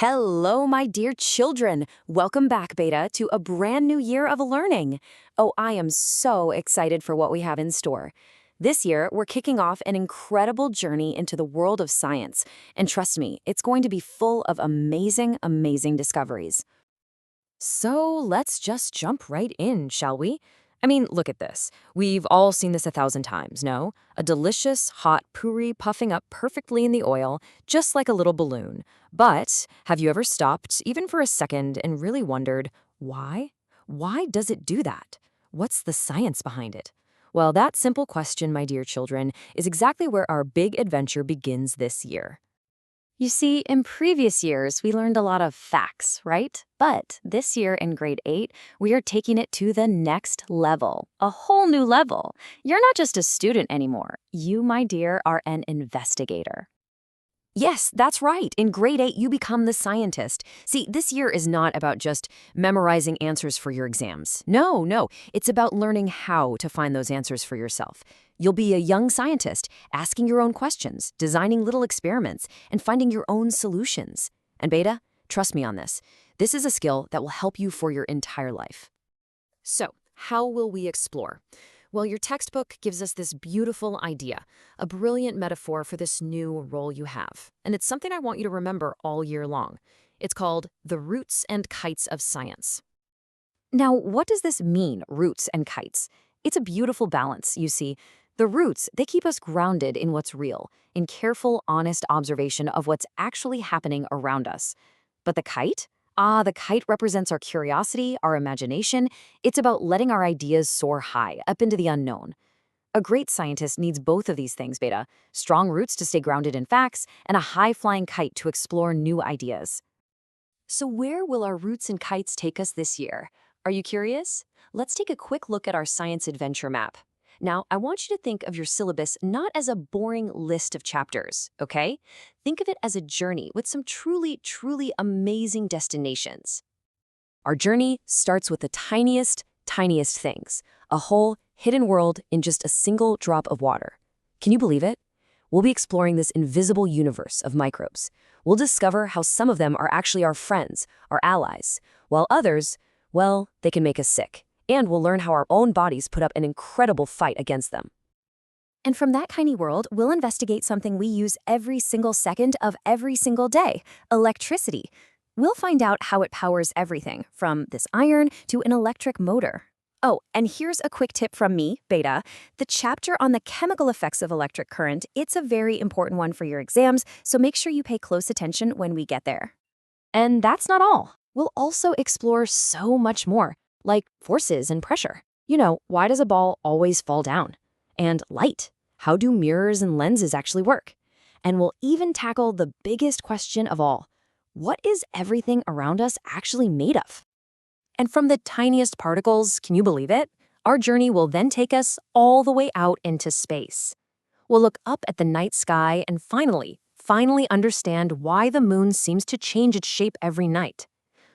Hello, my dear children. Welcome back, Beta, to a brand new year of learning. Oh, I am so excited for what we have in store. This year, we're kicking off an incredible journey into the world of science. And trust me, it's going to be full of amazing, amazing discoveries. So let's just jump right in, shall we? I mean, look at this. We've all seen this 1,000 times, no? A delicious, hot puri puffing up perfectly in the oil, just like a little balloon. But have you ever stopped, even for a second, and really wondered, why? Why does it do that? What's the science behind it? Well, that simple question, my dear children, is exactly where our big adventure begins this year. You see, in previous years, we learned a lot of facts, right? But this year in grade 8, we are taking it to the next level, a whole new level. You're not just a student anymore. You, my dear, are an investigator. Yes, that's right. In grade 8, you become the scientist. See, this year is not about just memorizing answers for your exams. No, it's about learning how to find those answers for yourself. You'll be a young scientist, asking your own questions, designing little experiments, and finding your own solutions. And Beta, trust me on this. This is a skill that will help you for your entire life. So, how will we explore? Well, your textbook gives us this beautiful idea, a brilliant metaphor for this new role you have. And it's something I want you to remember all year long. It's called the roots and kites of science. Now, what does this mean, roots and kites? It's a beautiful balance, you see. The roots, they keep us grounded in what's real, in careful, honest observation of what's actually happening around us. But the kite? The kite represents our curiosity, our imagination. It's about letting our ideas soar high, up into the unknown. A great scientist needs both of these things, Beta. Strong roots to stay grounded in facts, and a high-flying kite to explore new ideas. So where will our roots and kites take us this year? Are you curious? Let's take a quick look at our science adventure map. Now, I want you to think of your syllabus not as a boring list of chapters, okay? Think of it as a journey with some truly, truly amazing destinations. Our journey starts with the tiniest things, a whole hidden world in just a single drop of water. Can you believe it? We'll be exploring this invisible universe of microbes. We'll discover how some of them are actually our friends, our allies, while others, well, they can make us sick. And we'll learn how our own bodies put up an incredible fight against them. And from that tiny world, we'll investigate something we use every single second of every single day, electricity. We'll find out how it powers everything, from this iron to an electric motor. Oh, and here's a quick tip from me, Beta. The chapter on the chemical effects of electric current, it's a very important one for your exams, so make sure you pay close attention when we get there. And that's not all. We'll also explore so much more, like forces and pressure. You know, why does a ball always fall down? And light. How do mirrors and lenses actually work? And we'll even tackle the biggest question of all. What is everything around us actually made of? And from the tiniest particles, can you believe it? Our journey will then take us all the way out into space. We'll look up at the night sky and finally understand why the moon seems to change its shape every night.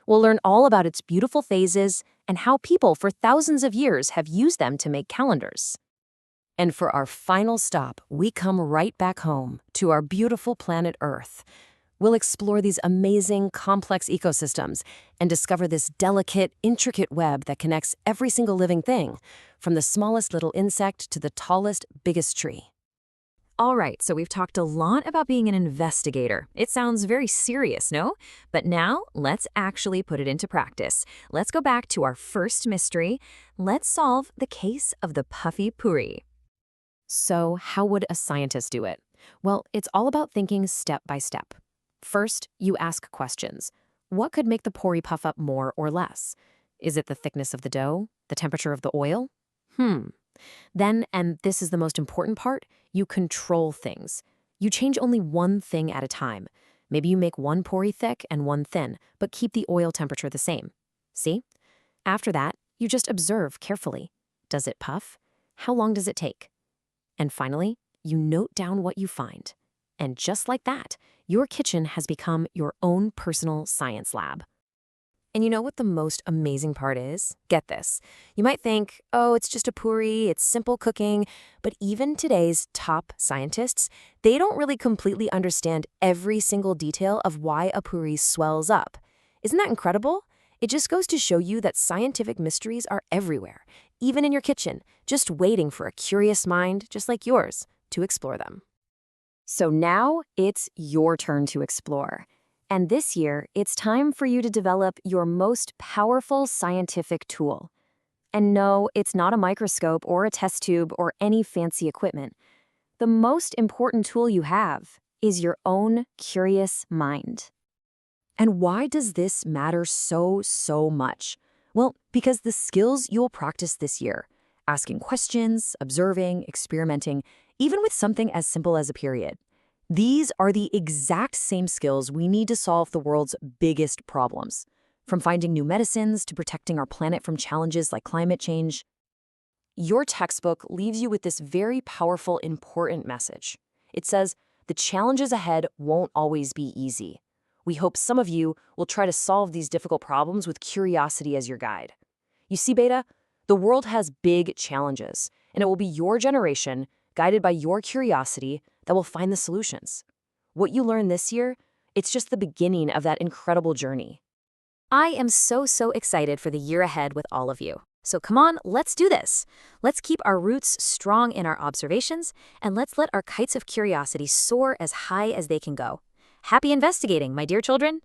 We'll learn all about its beautiful phases and how people for thousands of years have used them to make calendars. And for our final stop, we come right back home to our beautiful planet Earth. We'll explore these amazing, complex ecosystems and discover this delicate, intricate web that connects every single living thing, from the smallest little insect to the tallest, biggest tree. All right, so we've talked a lot about being an investigator. It sounds very serious, no? But now, let's actually put it into practice. Let's go back to our first mystery. Let's solve the case of the Puffy Puri. So, how would a scientist do it? Well, it's all about thinking step by step. First, you ask questions. What could make the Puri puff up more or less? Is it the thickness of the dough? The temperature of the oil? Then, and this is the most important part, you control things. You change only one thing at a time. Maybe you make one puri thick and one thin, but keep the oil temperature the same. See? After that, you just observe carefully. Does it puff? How long does it take? And finally, you note down what you find. And just like that, your kitchen has become your own personal science lab. And you know what the most amazing part is? Get this. You might think, oh, it's just a Puri, it's simple cooking, but even today's top scientists, they don't really completely understand every single detail of why a Puri swells up. Isn't that incredible? It just goes to show you that scientific mysteries are everywhere, even in your kitchen, just waiting for a curious mind, just like yours, to explore them. So now it's your turn to explore. And this year, it's time for you to develop your most powerful scientific tool. And no, it's not a microscope or a test tube or any fancy equipment. The most important tool you have is your own curious mind. And why does this matter so much? Well, because the skills you'll practice this year, asking questions, observing, experimenting, even with something as simple as a period, these are the exact same skills we need to solve the world's biggest problems, from finding new medicines to protecting our planet from challenges like climate change. Your textbook leaves you with this very powerful, important message. It says, the challenges ahead won't always be easy. We hope some of you will try to solve these difficult problems with curiosity as your guide. You see, Beta, the world has big challenges, and it will be your generation, guided by your curiosity, that will find the solutions. What you learn this year, it's just the beginning of that incredible journey. I am so excited for the year ahead with all of you. So come on, let's do this. Let's keep our roots strong in our observations, and let's let our kites of curiosity soar as high as they can go. Happy investigating, my dear children!